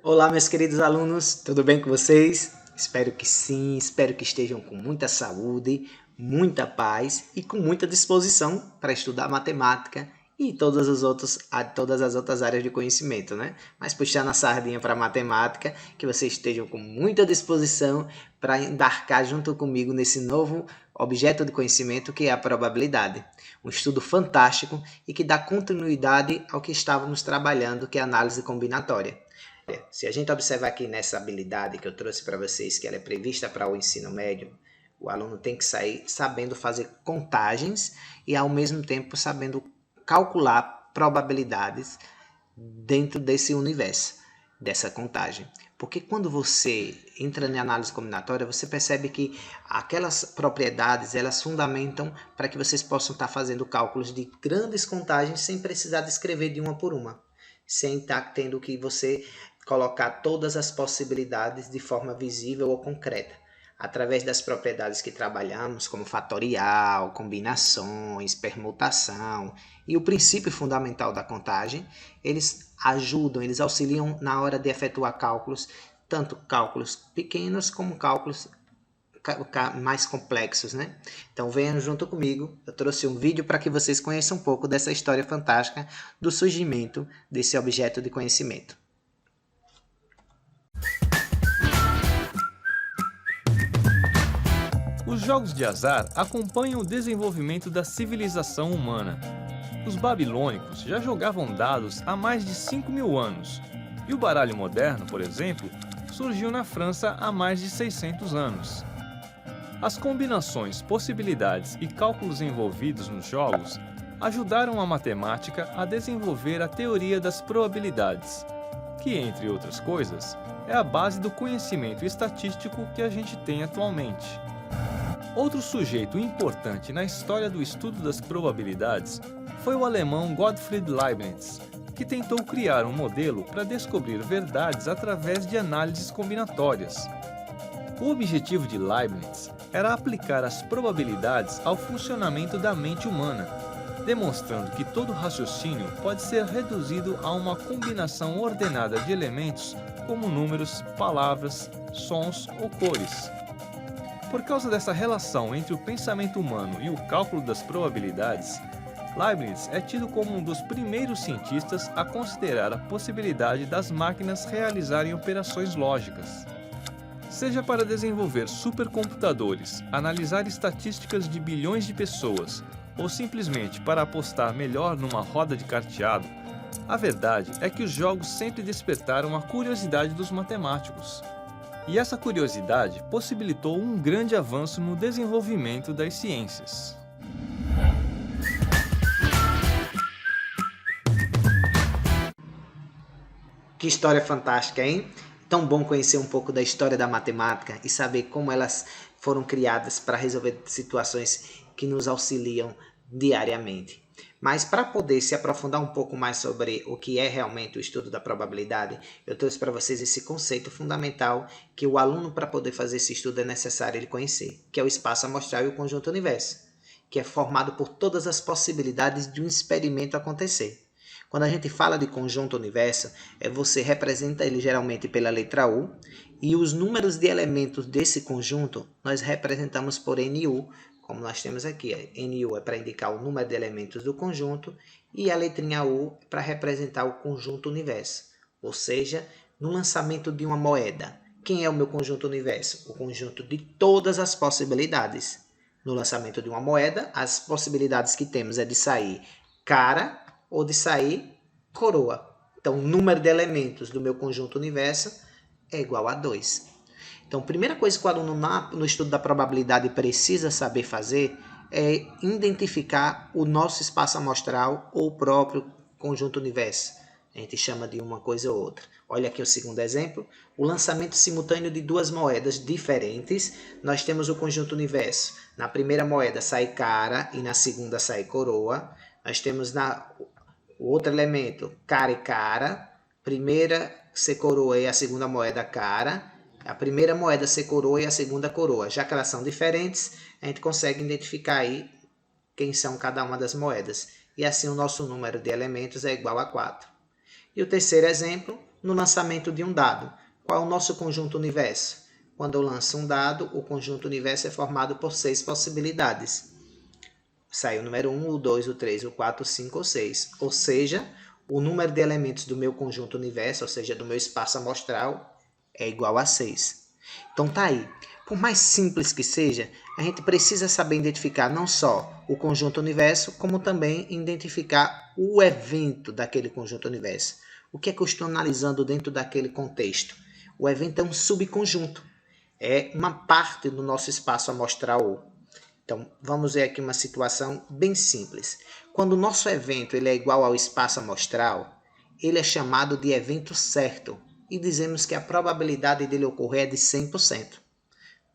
Olá, meus queridos alunos, tudo bem com vocês? Espero que sim, espero que estejam com muita saúde, muita paz e com muita disposição para estudar matemática e todas as outras áreas de conhecimento, né? Mas puxando a sardinha para a matemática, que vocês estejam com muita disposição para embarcar junto comigo nesse novo objeto de conhecimento que é a probabilidade. Um estudo fantástico e que dá continuidade ao que estávamos trabalhando, que é a análise combinatória. Se a gente observar aqui nessa habilidade que eu trouxe para vocês, que ela é prevista para o ensino médio, o aluno tem que sair sabendo fazer contagens e, ao mesmo tempo, sabendo calcular probabilidades dentro desse universo, dessa contagem. Porque quando você entra na análise combinatória, você percebe que aquelas propriedades, elas fundamentam para que vocês possam estar fazendo cálculos de grandes contagens sem precisar de escrever de uma por uma, sem estar tendo que você colocar todas as possibilidades de forma visível ou concreta. Através das propriedades que trabalhamos, como fatorial, combinações, permutação e o princípio fundamental da contagem, eles ajudam, eles auxiliam na hora de efetuar cálculos, tanto cálculos pequenos como cálculos mais complexos, né? Então venham junto comigo, eu trouxe um vídeo para que vocês conheçam um pouco dessa história fantástica do surgimento desse objeto de conhecimento. Os jogos de azar acompanham o desenvolvimento da civilização humana. Os babilônicos já jogavam dados há mais de 5.000 anos, e o baralho moderno, por exemplo, surgiu na França há mais de 600 anos. As combinações, possibilidades e cálculos envolvidos nos jogos ajudaram a matemática a desenvolver a teoria das probabilidades, que, entre outras coisas, é a base do conhecimento estatístico que a gente tem atualmente. Outro sujeito importante na história do estudo das probabilidades foi o alemão Gottfried Leibniz, que tentou criar um modelo para descobrir verdades através de análises combinatórias. O objetivo de Leibniz era aplicar as probabilidades ao funcionamento da mente humana, demonstrando que todo raciocínio pode ser reduzido a uma combinação ordenada de elementos como números, palavras, sons ou cores. Por causa dessa relação entre o pensamento humano e o cálculo das probabilidades, Leibniz é tido como um dos primeiros cientistas a considerar a possibilidade das máquinas realizarem operações lógicas. Seja para desenvolver supercomputadores, analisar estatísticas de bilhões de pessoas, ou simplesmente para apostar melhor numa roda de carteado, a verdade é que os jogos sempre despertaram a curiosidade dos matemáticos. E essa curiosidade possibilitou um grande avanço no desenvolvimento das ciências. Que história fantástica, hein? Tão bom conhecer um pouco da história da matemática e saber como elas foram criadas para resolver situações que nos auxiliam diariamente. Mas para poder se aprofundar um pouco mais sobre o que é realmente o estudo da probabilidade, eu trouxe para vocês esse conceito fundamental que o aluno, para poder fazer esse estudo, é necessário ele conhecer, que é o espaço amostral e o conjunto universo, que é formado por todas as possibilidades de um experimento acontecer. Quando a gente fala de conjunto universo, você representa ele geralmente pela letra U, e os números de elementos desse conjunto nós representamos por NU, como nós temos aqui. NU é para indicar o número de elementos do conjunto e a letrinha U para representar o conjunto universo. Ou seja, no lançamento de uma moeda, quem é o meu conjunto universo? O conjunto de todas as possibilidades. No lançamento de uma moeda, as possibilidades que temos é de sair cara ou de sair coroa. Então, o número de elementos do meu conjunto universo é igual a 2. Então, a primeira coisa que o aluno no estudo da probabilidade precisa saber fazer é identificar o nosso espaço amostral ou o próprio conjunto universo. A gente chama de uma coisa ou outra. Olha aqui o segundo exemplo. O lançamento simultâneo de duas moedas diferentes. Nós temos o conjunto universo. Na primeira moeda sai cara e na segunda sai coroa. Nós temos o outro elemento, cara e cara. Primeira ser coroa e a segunda moeda cara. A primeira moeda ser coroa e a segunda coroa. Já que elas são diferentes, a gente consegue identificar aí quem são cada uma das moedas. E assim o nosso número de elementos é igual a 4. E o terceiro exemplo, no lançamento de um dado. Qual é o nosso conjunto universo? Quando eu lanço um dado, o conjunto universo é formado por 6 possibilidades. Sai o número 1, o 2, o 3, o 4, o 5 ou 6. Ou seja, o número de elementos do meu conjunto universo, ou seja, do meu espaço amostral, é igual a 6. Então tá aí. Por mais simples que seja, a gente precisa saber identificar não só o conjunto universo, como também identificar o evento daquele conjunto universo. O que é que eu estou analisando dentro daquele contexto? O evento é um subconjunto, é uma parte do nosso espaço amostral. Então, vamos ver aqui uma situação bem simples. Quando o nosso evento ele é igual ao espaço amostral, ele é chamado de evento certo e dizemos que a probabilidade dele ocorrer é de 100%.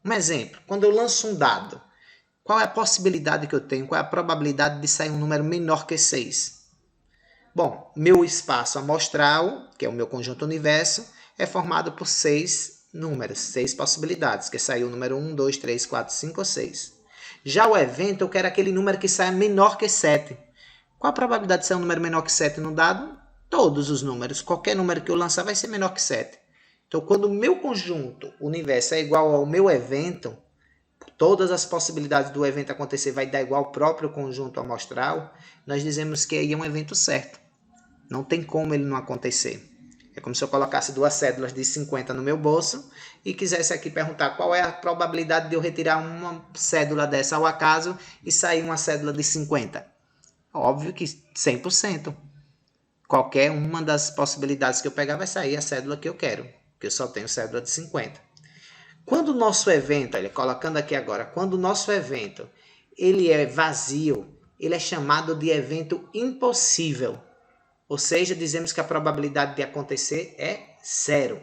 Um exemplo, quando eu lanço um dado, qual é a possibilidade que eu tenho? Qual é a probabilidade de sair um número menor que 6? Bom, meu espaço amostral, que é o meu conjunto universo, é formado por 6 números, 6 possibilidades, que saiu o número 1, 2, 3, 4, 5 ou 6. Já o evento, eu quero aquele número que saia menor que 7. Qual a probabilidade de sair um número menor que 7 no dado? Todos os números. Qualquer número que eu lançar vai ser menor que 7. Então, quando o meu conjunto universo é igual ao meu evento, todas as possibilidades do evento acontecer vai dar igual ao próprio conjunto amostral, nós dizemos que aí é um evento certo. Não tem como ele não acontecer. É como se eu colocasse 2 cédulas de 50 no meu bolso e quisesse aqui perguntar qual é a probabilidade de eu retirar uma cédula dessa ao acaso e sair uma cédula de 50. Óbvio que 100%. Qualquer uma das possibilidades que eu pegar vai sair a cédula que eu quero, porque eu só tenho cédula de 50. Quando o nosso evento, olha, colocando aqui agora, quando o nosso evento ele é vazio, ele é chamado de evento impossível. Ou seja, dizemos que a probabilidade de acontecer é 0.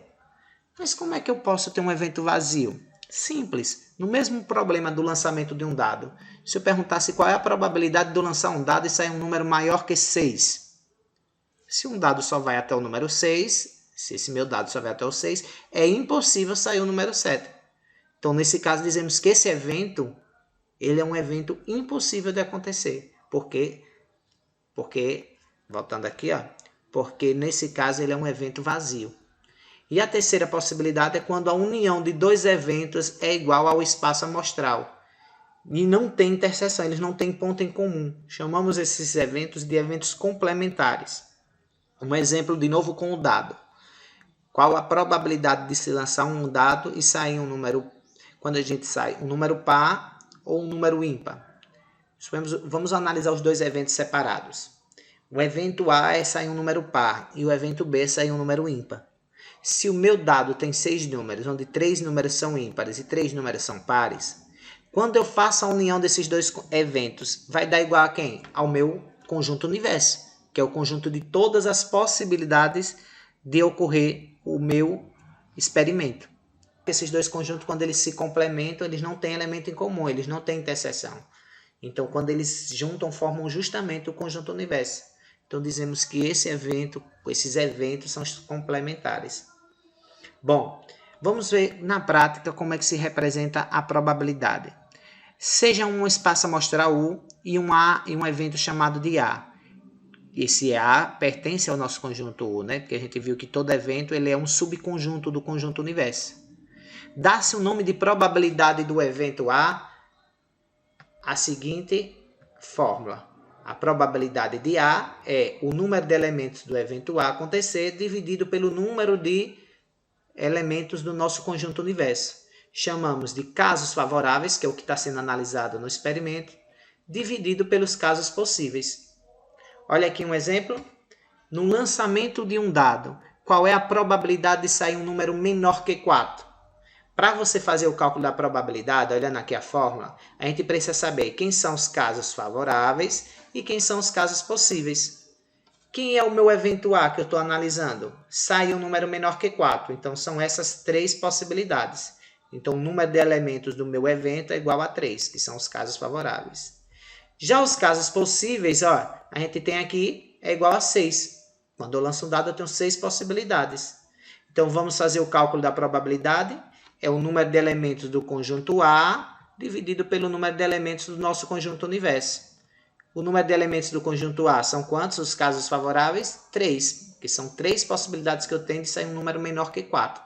Mas como é que eu posso ter um evento vazio? Simples. No mesmo problema do lançamento de um dado, se eu perguntasse qual é a probabilidade de eu lançar um dado e sair um número maior que 6. Se um dado só vai até o número 6, se esse meu dado só vai até o 6, é impossível sair o número 7. Então, nesse caso, dizemos que esse evento ele é um evento impossível de acontecer. Por quê? Porque, voltando aqui, ó, porque nesse caso ele é um evento vazio. E a terceira possibilidade é quando a união de 2 eventos é igual ao espaço amostral. E não tem interseção, eles não têm ponto em comum. Chamamos esses eventos de eventos complementares. Um exemplo de novo com o dado. Qual a probabilidade de se lançar um dado e sair um número, quando a gente sai, um número par ou um número ímpar? Vamos analisar os 2 eventos separados. O evento A é sair um número par e o evento B é sair um número ímpar. Se o meu dado tem 6 números, onde 3 números são ímpares e 3 números são pares, quando eu faço a união desses 2 eventos, vai dar igual a quem? Ao meu conjunto universo, que é o conjunto de todas as possibilidades de ocorrer o meu experimento. Esses 2 conjuntos, quando eles se complementam, eles não têm elemento em comum, eles não têm interseção. Então, quando eles juntam, formam justamente o conjunto universo. Então, dizemos que esses eventos são complementares. Bom, vamos ver na prática como é que se representa a probabilidade. Seja um espaço amostral U e um evento chamado de A. Esse A pertence ao nosso conjunto U, né? Porque a gente viu que todo evento ele é um subconjunto do conjunto universo. Dá-se o nome de probabilidade do evento A a seguinte fórmula. A probabilidade de A é o número de elementos do evento A acontecer dividido pelo número de elementos do nosso conjunto universo. Chamamos de casos favoráveis, que é o que está sendo analisado no experimento, dividido pelos casos possíveis. Olha aqui um exemplo. No lançamento de um dado, qual é a probabilidade de sair um número menor que 4? Para você fazer o cálculo da probabilidade, olhando aqui a fórmula, a gente precisa saber quem são os casos favoráveis e quem são os casos possíveis. Quem é o meu evento A que eu estou analisando? Sai um número menor que 4. Então, são essas 3 possibilidades. Então, o número de elementos do meu evento é igual a 3, que são os casos favoráveis. Já os casos possíveis, ó, a gente tem aqui, é igual a 6. Quando eu lanço um dado, eu tenho 6 possibilidades. Então, vamos fazer o cálculo da probabilidade. É o número de elementos do conjunto A dividido pelo número de elementos do nosso conjunto universo. O número de elementos do conjunto A são quantos? Os casos favoráveis? 3. que são 3 possibilidades que eu tenho de sair um número menor que 4.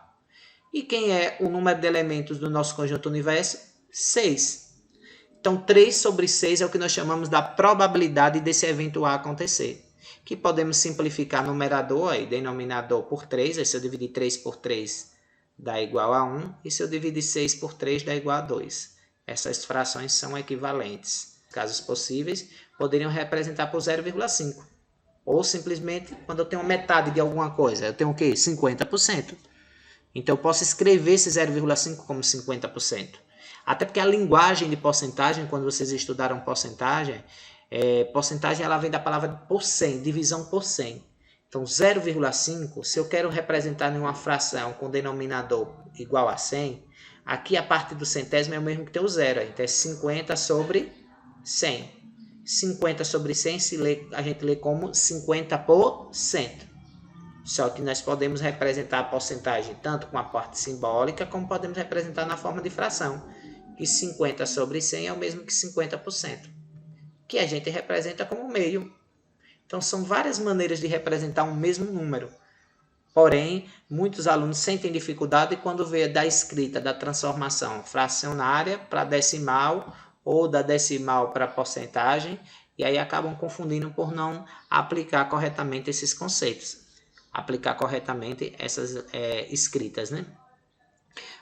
E quem é o número de elementos do nosso conjunto universo? 6. Então, 3 sobre 6 é o que nós chamamos da probabilidade desse evento A acontecer. Que podemos simplificar numerador e denominador por 3. Aí, se eu dividir 3 por 3, dá igual a 1. E se eu dividir 6 por 3, dá igual a 2. Essas frações são equivalentes. Casos possíveis, poderiam representar por 0,5. Ou simplesmente, quando eu tenho metade de alguma coisa, eu tenho o quê? 50%. Então, eu posso escrever esse 0,5 como 50%. Até porque a linguagem de porcentagem, quando vocês estudaram porcentagem, porcentagem ela vem da palavra por 100, divisão por 100. Então, 0,5, se eu quero representar em uma fração com denominador igual a 100, aqui a parte do centésimo é o mesmo que ter o zero. Então, é 50 sobre 100. 50 sobre 100 a gente lê como 50%. Só que nós podemos representar a porcentagem tanto com a parte simbólica, como podemos representar na forma de fração. Que 50 sobre 100 é o mesmo que 50%. Que a gente representa como meio. Então, são várias maneiras de representar um mesmo número. Porém, muitos alunos sentem dificuldade quando vê da escrita, da transformação fracionária para decimal ou da decimal para porcentagem, e aí acabam confundindo por não aplicar corretamente esses conceitos. Aplicar corretamente essas escritas, né?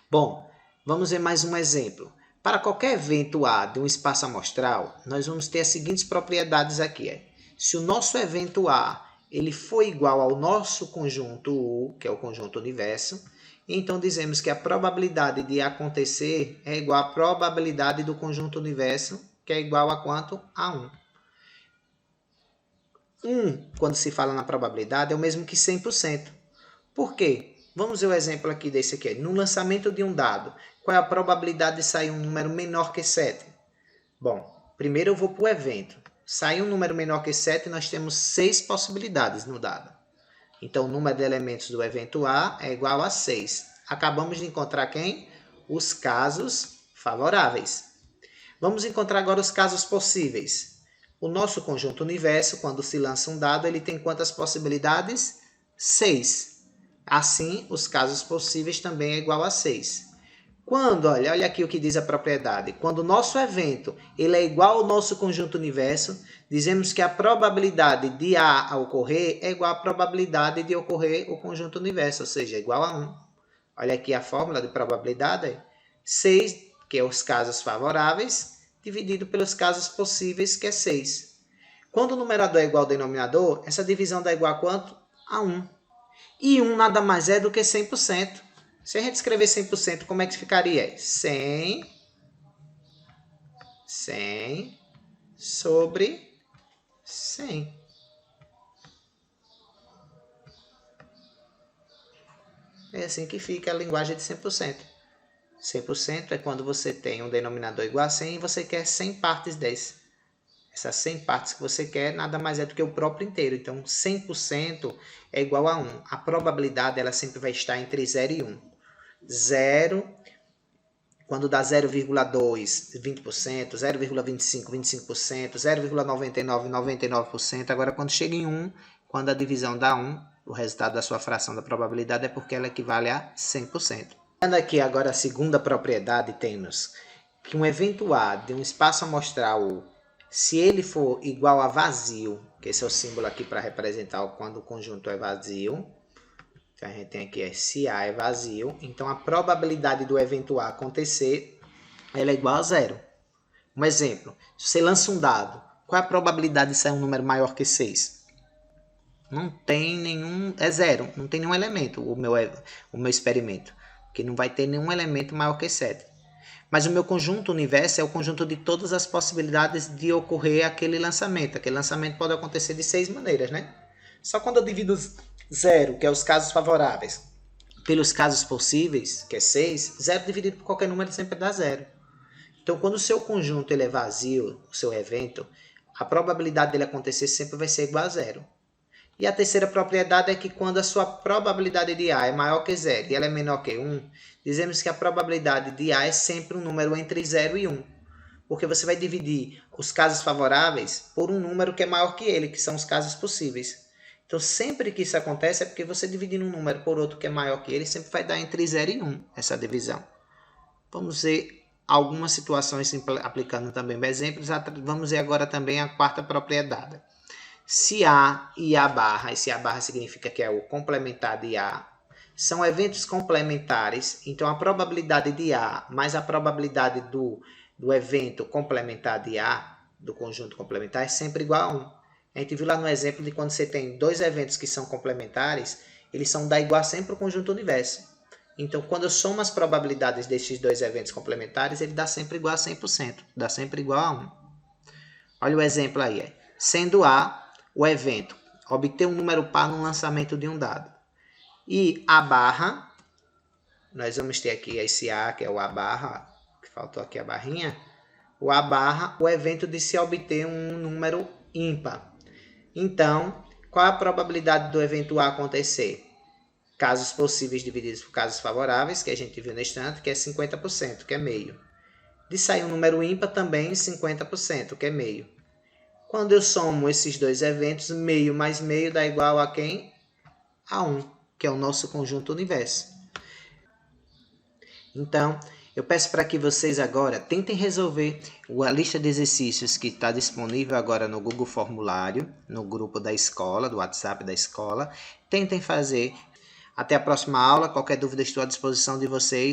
Bom, vamos ver mais um exemplo. Para qualquer evento A de um espaço amostral, nós vamos ter as seguintes propriedades aqui. Se o nosso evento A ele for igual ao nosso conjunto U, que é o conjunto universo, então dizemos que a probabilidade de acontecer é igual à probabilidade do conjunto universo, que é igual a quanto? A 1. 1, quando se fala na probabilidade, é o mesmo que 100%. Por quê? Vamos ver o exemplo aqui desse aqui. No lançamento de um dado, qual é a probabilidade de sair um número menor que 7? Bom, primeiro eu vou para o evento. Sair um número menor que 7, nós temos 6 possibilidades no dado. Então, o número de elementos do evento A é igual a 6. Acabamos de encontrar quem? Os casos favoráveis. Vamos encontrar agora os casos possíveis. O nosso conjunto universo, quando se lança um dado, ele tem quantas possibilidades? 6. Assim, os casos possíveis também é igual a 6. Quando, olha aqui o que diz a propriedade. Quando o nosso evento ele é igual ao nosso conjunto universo, dizemos que a probabilidade de A ocorrer é igual à probabilidade de ocorrer o conjunto universo, ou seja, igual a 1. Olha aqui a fórmula de probabilidade. 6, que é os casos favoráveis, dividido pelos casos possíveis, que é 6. Quando o numerador é igual ao denominador, essa divisão dá igual a quanto? A 1. E 1 nada mais é do que 100%. Se a gente escrever 100%, como é que ficaria? 100 sobre 100. É assim que fica a linguagem de 100%. 100% é quando você tem um denominador igual a 100 e você quer 100 partes desse. Essas 100 partes que você quer nada mais é do que o próprio inteiro. Então, 100% é igual a 1. A probabilidade ela sempre vai estar entre 0 e 1. 0, quando dá 0,2, 20%, 0,25, 25%, 0,99, 99%. Agora, quando chega em 1, quando a divisão dá 1, o resultado da sua fração da probabilidade é porque ela equivale a 100%. Olhando aqui agora a segunda propriedade, temos que um evento A de um espaço amostral U, se ele for igual a vazio, que esse é o símbolo aqui para representar quando o conjunto é vazio, então a gente tem aqui se A é vazio, então a probabilidade do evento A acontecer ela é igual a 0. Um exemplo, se você lança um dado, qual é a probabilidade de sair um número maior que 6? Não tem nenhum, é 0, não tem nenhum elemento o meu experimento, porque não vai ter nenhum elemento maior que 7. Mas o meu conjunto universo é o conjunto de todas as possibilidades de ocorrer aquele lançamento. Aquele lançamento pode acontecer de 6 maneiras, né? Só quando eu divido 0, que é os casos favoráveis, pelos casos possíveis, que é 6, 0 dividido por qualquer número sempre dá 0. Então, quando o seu conjunto ele é vazio, o seu evento, a probabilidade dele acontecer sempre vai ser igual a 0. E a terceira propriedade é que quando a sua probabilidade de A é maior que 0 e ela é menor que 1, dizemos que a probabilidade de A é sempre um número entre 0 e 1. Porque você vai dividir os casos favoráveis por um número que é maior que ele, que são os casos possíveis. Então, sempre que isso acontece, é porque você dividindo um número por outro que é maior que ele, sempre vai dar entre 0 e 1, essa divisão. Vamos ver algumas situações aplicando também exemplos. Vamos ver agora também a quarta propriedade. Se A e A barra, esse A barra significa que é o complementar de A, são eventos complementares, então a probabilidade de A mais a probabilidade do evento complementar de A, do conjunto complementar, é sempre igual a 1. A gente viu lá no exemplo de quando você tem dois eventos que são complementares, eles são da igual sempre o conjunto universo. Então, quando eu somo as probabilidades desses dois eventos complementares, ele dá sempre igual a 100%, dá sempre igual a 1. Olha o exemplo aí. Sendo A o evento obter um número par no lançamento de um dado. E A barra, nós vamos ter aqui esse A, que é o A barra, que faltou aqui a barrinha. O A barra, o evento de se obter um número ímpar. Então, qual a probabilidade do evento A acontecer? Casos possíveis divididos por casos favoráveis, que a gente viu neste instante, que é 50%, que é meio. De sair um número ímpar também 50%, que é meio. Quando eu somo esses dois eventos, meio mais meio dá igual a quem? A 1, que é o nosso conjunto universo. Então, eu peço para que vocês agora tentem resolver a lista de exercícios que está disponível agora no Google Formulário, no grupo da escola, do WhatsApp da escola. Tentem fazer. Até a próxima aula. Qualquer dúvida, estou à disposição de vocês.